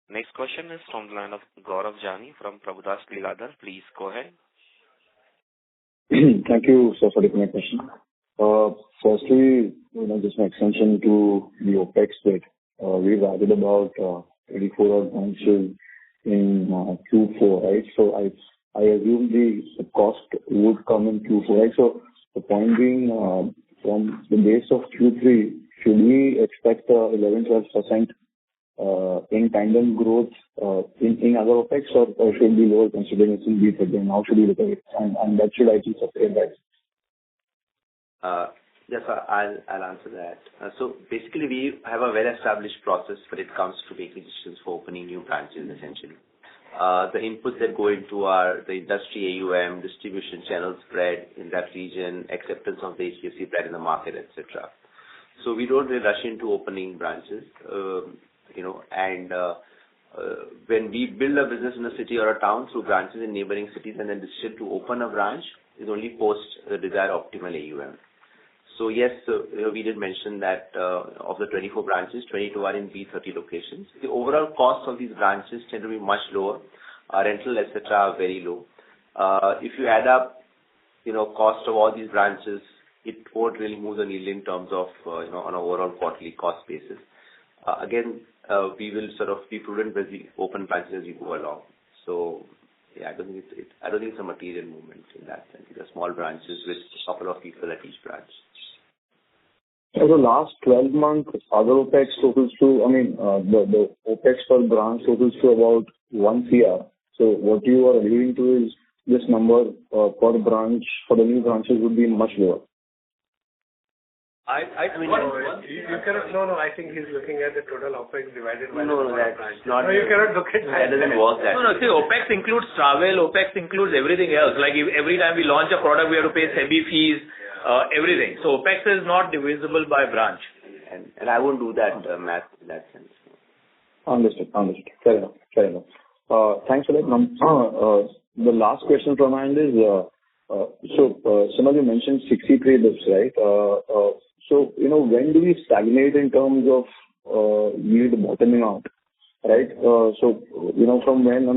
Next question is from the line of Gaurav Jani from Prabhudas Lilladher. Please go ahead. Thank you, sir, for taking my question. Firstly, just an extension to the OPEX bit. We've added about 84 odd branches in Q4, right? So I assume the cost would come in Q4, right? So the point being, from the base of Q3, should we expect 11-12% in tandem growth in other OPEX, or should be lower considering it's in B again? How should we look at it? And that should actually sustain that. Yes, I'll answer that. So basically, we have a well-established process when it comes to making decisions for opening new branches, essentially. The inputs that go into are the industry AUM, distribution channel spread in that region, acceptance of the HDFC brand in the market, etc. So we don't really rush into opening branches, and when we build a business in a city or a town through branches in neighboring cities, and then decision to open a branch is only post the desired optimal AUM. So yes, we did mention that of the 24 branches, 22 are in B30 locations. The overall cost of these branches tend to be much lower. Rental, etc., are very low. If you add up, cost of all these branches, it won't really move the needle in terms of, on an overall quarterly cost basis. Again, we will sort of be prudent when we open branches as we go along. So, yeah, I don't think it's a material movement in that sense. These are small branches with a couple of people at each branch. So the last 12 months, other OPEX totals to, the OPEX per branch totals to about 1 CR. So what you are alluding to is this number per branch for the new branches would be much lower. I think he's looking at the total OPEX divided by the branch. You cannot look at that. That doesn't work that way. See, OPEX includes travel, OPEX includes everything else. Like every time we launch a product, we have to pay SEBI fees, everything. So OPEX is not divisible by branch. And I won't do that math in that sense. Understood. Fair enough. Thanks for that. The last question from my end is, somebody mentioned 63 bits, right? So, when do we stagnate in terms of yield bottoming out, right? So, from when,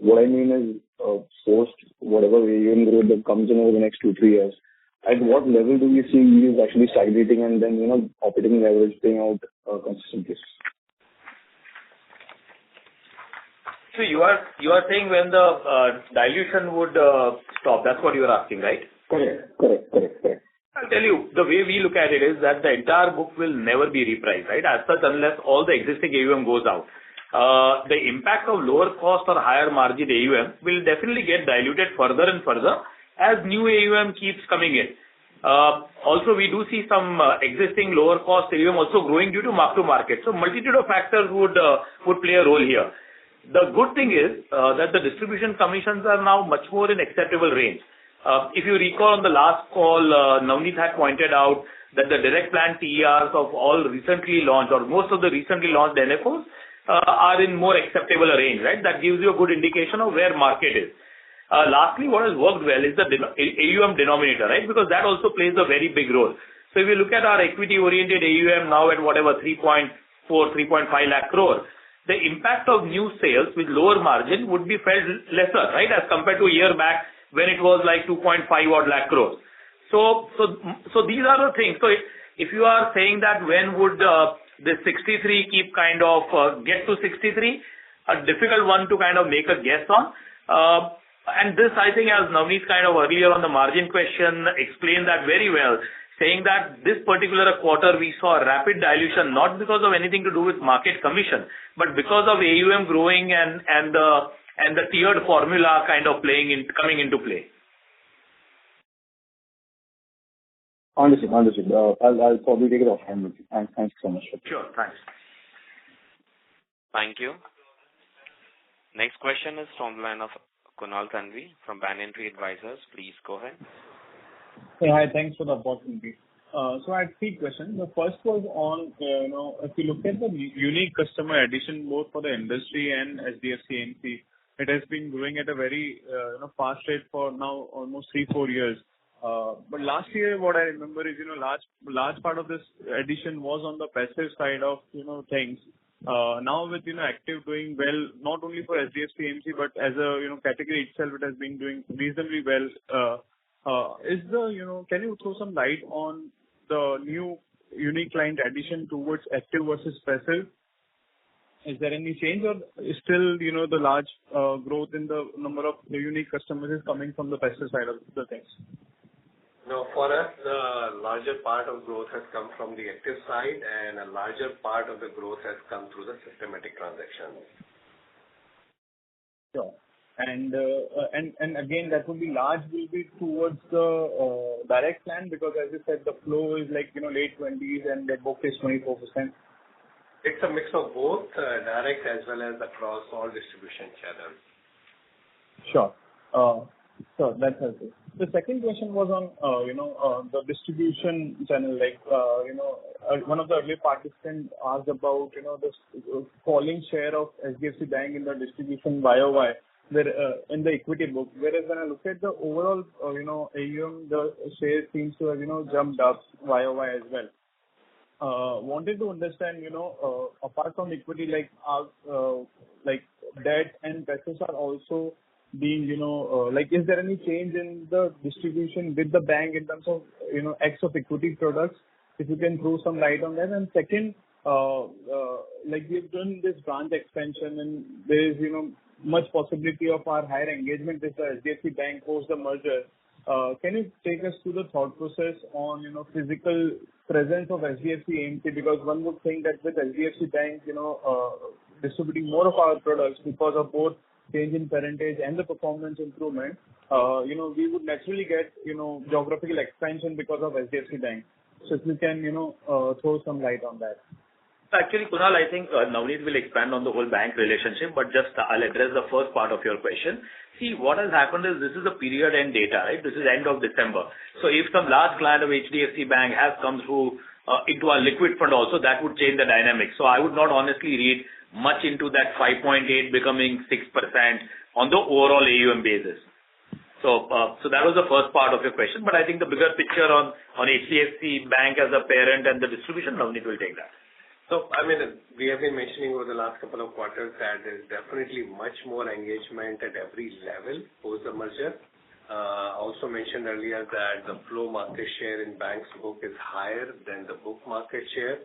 what I mean is, post whatever AUM growth that comes in over the next 2-3 years, at what level do we see yields actually stagnating and then, operating leverage paying out consistently? So you are saying when the dilution would stop. That's what you are asking, right? Correct. I'll tell you, the way we look at it is that the entire book will never be repriced, right? As such, unless all the existing AUM goes out. The impact of lower cost or higher margin AUM will definitely get diluted further and further as new AUM keeps coming in. Also, we do see some existing lower cost AUM also growing due to mark to market. So multitude of factors would play a role here. The good thing is that the distribution commissions are now much more in acceptable range. If you recall on the last call, Navneet had pointed out that the direct plan TERs of all recently launched or most of the recently launched NFOs are in more acceptable range, right? That gives you a good indication of where market is. Lastly, what has worked well is the AUM denominator, right? Because that also plays a very big role. So if you look at our equity-oriented AUM now at whatever 3.4, 3.5 lakh crore, the impact of new sales with lower margin would be felt lesser, right? As compared to a year back when it was like 2.5 odd lakh crores. So these are the things. So if you are saying that when would the 63 keep kind of get to 63, a difficult one to kind of make a guess on. And this, I think, as Navneet kind of earlier on the margin question explained that very well, saying that this particular quarter we saw a rapid dilution, not because of anything to do with market commission, but because of AUM growing and the tiered formula kind of coming into play. Understood. I'll probably take it offline with you. Thanks so much. Sure. Thanks. Thank you. Next question is from the line of Kunal Thanvi from Banyan Tree Advisors. Please go ahead. Hey, hi. Thanks for the opportunity. So I had 3 questions. The first was on, if you look at the unique customer addition both for the industry and HDFC AMC, it has been growing at a very fast rate for now almost 3-4 years. But last year, what I remember is, large part of this addition was on the passive side of, things. Now with, active doing well, not only for HDFC AMC, but as a, category itself, it has been doing reasonably well. Can you throw some light on the new unique client addition towards active versus passive? Is there any change, or is still, the large growth in the number of the unique customers is coming from the passive side of the things? No, for us, the larger part of growth has come from the active side, and a larger part of the growth has come through the systematic transactions. Sure. And again, that will be towards the direct plan, because as you said, the flow is like, late 20s and the book is 24%. It's a mix of both, direct as well as across all distribution channels. Sure. So that's helpful. The second question was on, the distribution channel. Like, one of the earlier participants asked about, the falling share of HDFC Bank in the distribution YOY, where in the equity book. Whereas when I look at the overall, AUM, the share seems to have, jumped up YOY as well. Wanted to understand, apart from equity, like debt and passives are also being, is there any change in the distribution with the bank in terms of, X of equity products? If you can throw some light on that. And second, we've done this branch expansion and there is, much possibility of our higher engagement with the HDFC Bank post the merger. Can you take us through the thought process on, physical presence of HDFC AMC? Because one would think that with HDFC Bank, distributing more of our products because of both change in parentage and the performance improvement, we would naturally get, geographical expansion because of HDFC Bank. So if you can, throw some light on that. Actually, Kunal, I think Navneet will expand on the whole bank relationship, but just I'll address the first part of your question. See, what has happened is this is the period end data, right? This is end of December. So if some large client of HDFC Bank has come through into our liquid fund also, that would change the dynamics. So I would not honestly read much into that 5.8 becoming 6% on the overall AUM basis. So that was the first part of your question, but I think the bigger picture on HDFC Bank as a parent and the distribution, Navneet will take that. So, we have been mentioning over the last couple of quarters that there's definitely much more engagement at every level post the merger. Also mentioned earlier that the flow market share in bank's book is higher than the book market share.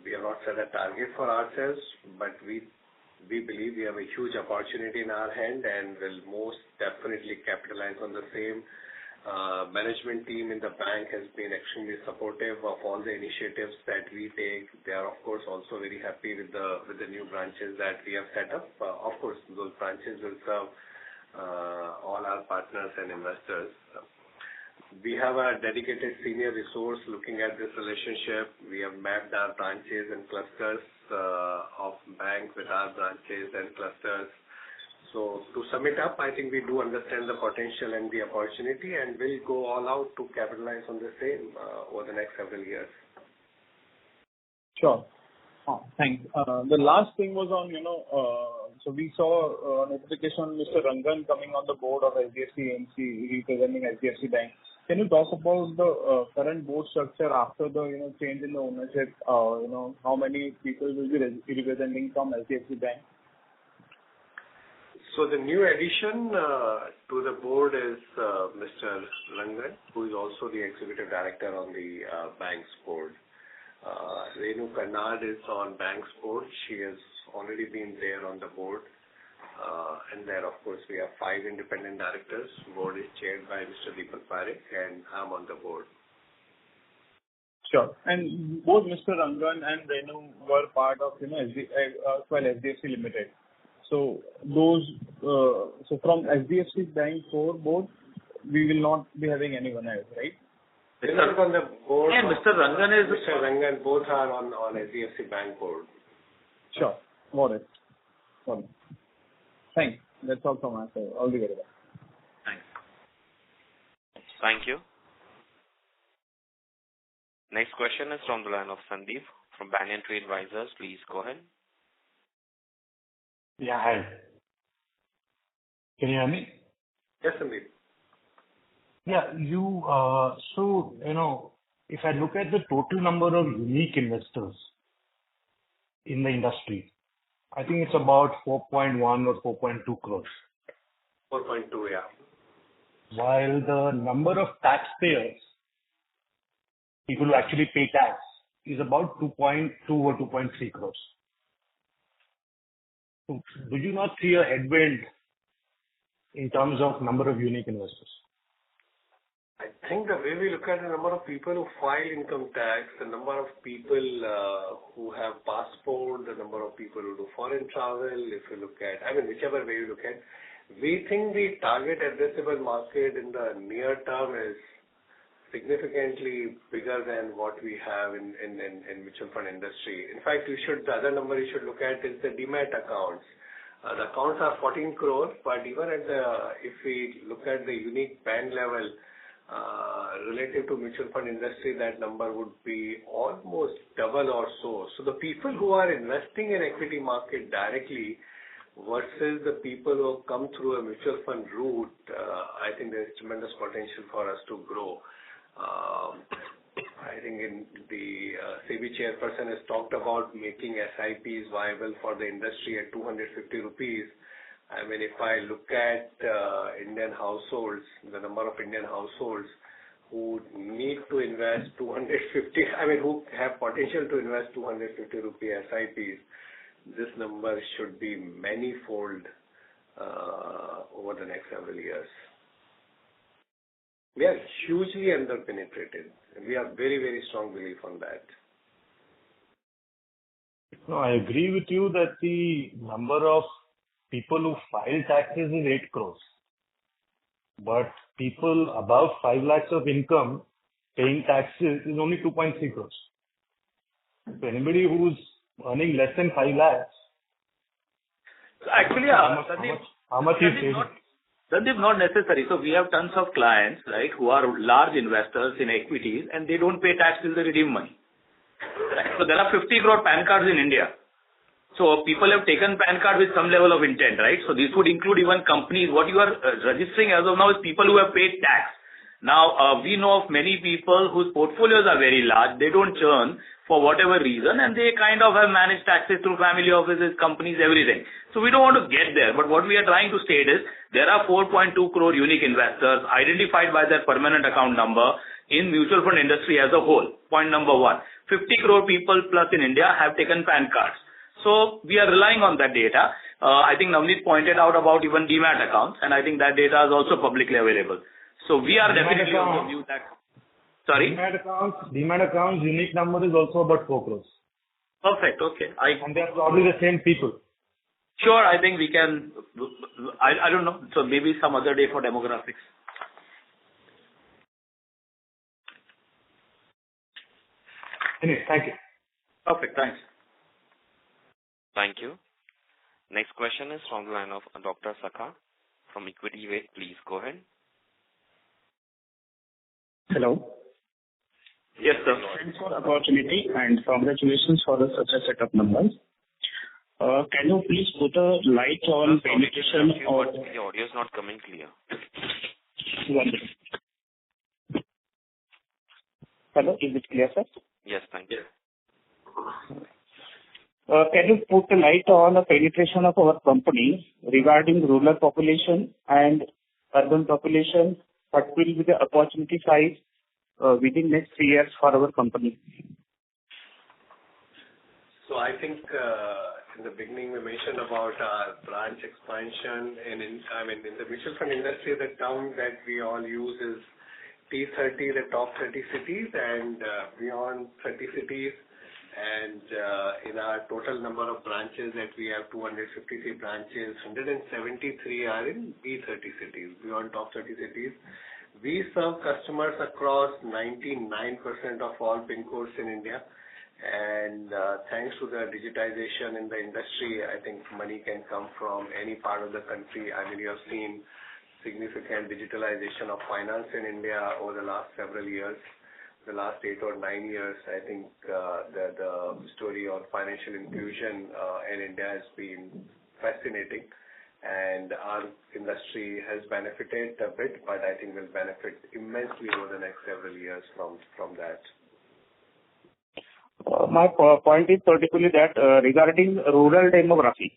We have not set a target for ourselves, but we believe we have a huge opportunity in our hand and will most definitely capitalize on the same. Management team in the bank has been extremely supportive of all the initiatives that we take. They are, of course, also very happy with the new branches that we have set up. Of course, those branches will serve all our partners and investors. We have a dedicated senior resource looking at this relationship. We have mapped our branches and clusters of bank with our branches and clusters. So to sum it up, I think we do understand the potential and the opportunity, and we'll go all out to capitalize on the same over the next several years. Sure. Thanks. The last thing was on, so we saw a notification on Mr. Rangan coming on the board of HDFC AMC representing HDFC Bank. Can you talk about the current board structure after the change in the ownership? How many people will be representing from HDFC Bank? So the new addition to the board is Mr. Rangan, who is also the executive director on the bank's board. Renu Karnad is on bank's board. She has already been there on the board. And there, of course, we have 5 independent directors. Board is chaired by Mr. Deepak Parekh, and I'm on the board. Sure. And both Mr. Rangan and Renu were part of, HDFC Limited. So those, so from HDFC Bank board, we will not be having anyone else, right? Mr. on the board. And Mr. Rangan is... Mr. Rangan, both are on HDFC Bank board. Sure. Got it. Thanks. That's all from my side. All the very best. Thanks. Thank you. Next question is from the line of Sandeep from Banyan Tree Advisors. Please go ahead. Yeah, hi. Can you hear me? Yes, Sandeep. Yeah, if I look at the total number of unique investors in the industry, I think it's about 4.1 or 4.2 crores. 4.2, yeah. While the number of taxpayers, people who actually pay tax, is about 2.2 or 2.3 crores. So do you not see a headwind in terms of number of unique investors? I think the way we look at the number of people who file income tax, the number of people who have passport, the number of people who do foreign travel, if you look at, whichever way you look at, we think the target addressable market in the near term is significantly bigger than what we have in mutual fund industry. In fact, the other number you should look at is the demat accounts. The accounts are 14 crore, but even if we look at the unique band level, relative to mutual fund industry, that number would be almost double or so. So the people who are investing in equity market directly versus the people who have come through a mutual fund route, I think there is tremendous potential for us to grow. I think in the SEBI chairperson has talked about making SIPs viable for the industry at 250 rupees. If I look at Indian households, the number of Indian households who need to invest 250, who have potential to invest 250 rupee SIPs, this number should be manifold over the next several years. We are hugely underpenetrated. We have very, very strong belief on that. No, I agree with you that the number of people who file taxes is 8 crores. But people above 5 lakhs of income paying taxes is only 2.3 crores. So anybody who's earning less than 5 lakhs, So actually, how much is saving? Sandeep, not necessary. So we have tons of clients, right, who are large investors in equities and they don't pay tax till they redeem money. Right? So there are 50 crore PAN cards in India. So people have taken PAN card with some level of intent, right? So this would include even companies. What you are registering as of now is people who have paid tax. Now, we know of many people whose portfolios are very large. They don't churn for whatever reason, and they kind of have managed taxes through family offices, companies, everything. So we don't want to get there. But what we are trying to state is there are 4.2 crore unique investors identified by their permanent account number in mutual fund industry as a whole. Point number 1. 50 crore people plus in India have taken PAN cards. So we are relying on that data. I think Navneet pointed out about even demat accounts, and I think that data is also publicly available. So we are definitely of the view that... Sorry? Demat accounts, unique number is also about 4 crores. Perfect, okay. And they are probably the same people. Sure, I think we can... I don't know. So maybe some other day for demographics. Anyway, thank you. Perfect, thanks. Thank you. Next question is from the line of Dr. Sakha from Equity Way. Please go ahead. Hello. Yes, sir. Thanks for the opportunity and congratulations for such a set of numbers. Can you please put a light on penetration of... The audio is not coming clear. One minute. Hello, is it clear, sir? Yes, thank you. Can you put a light on the penetration of our company regarding rural population and urban population? What will be the opportunity size within next 3 years for our company? So I think in the beginning we mentioned about our branch expansion, and in the mutual fund industry, the term that we all use is T30, the top 30 cities, and beyond 30 cities. And in our total number of branches that we have, 253 branches, 173 are in B30 cities, beyond top 30 cities. We serve customers across 99% of all PIN codes in India. And thanks to the digitization in the industry, I think money can come from any part of the country. I mean, you have seen significant digitalization of finance in India over the last several years. The last 8 or 9 years, I think the story on financial inclusion in India has been fascinating, and our industry has benefited a bit, but I think will benefit immensely over the next several years from that. My point is particularly that regarding rural demography,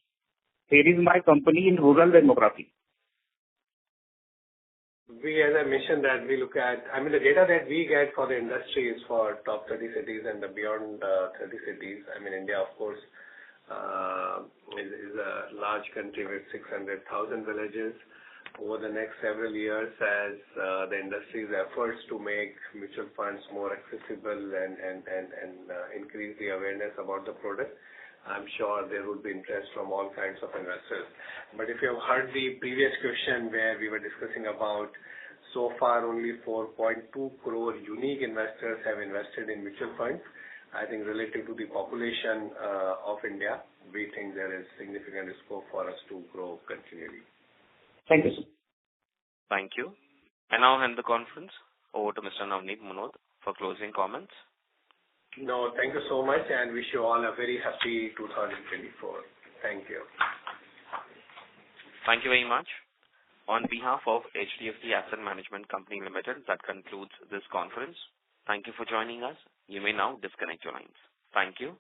here is my company in rural demography. We, as I mentioned, that we look at, the data that we get for the industry is for top 30 cities and the beyond 30 cities. India, of course, is a large country with 600,000 villages. Over the next several years, as the industry's efforts to make mutual funds more accessible and increase the awareness about the product, I'm sure there would be interest from all kinds of investors. But if you have heard the previous question where we were discussing about so far only 4.2 crore unique investors have invested in mutual funds, I think relative to the population of India, we think there is significant scope for us to grow continually. Thank you, sir. Thank you. I now hand the conference over to Mr. Navneet Munot for closing comments. No, thank you so much, and wish you all a very happy 2024. Thank you. Thank you very much. On behalf of HDFC Asset Management Company Limited, that concludes this conference. Thank you for joining us. You may now disconnect your lines. Thank you.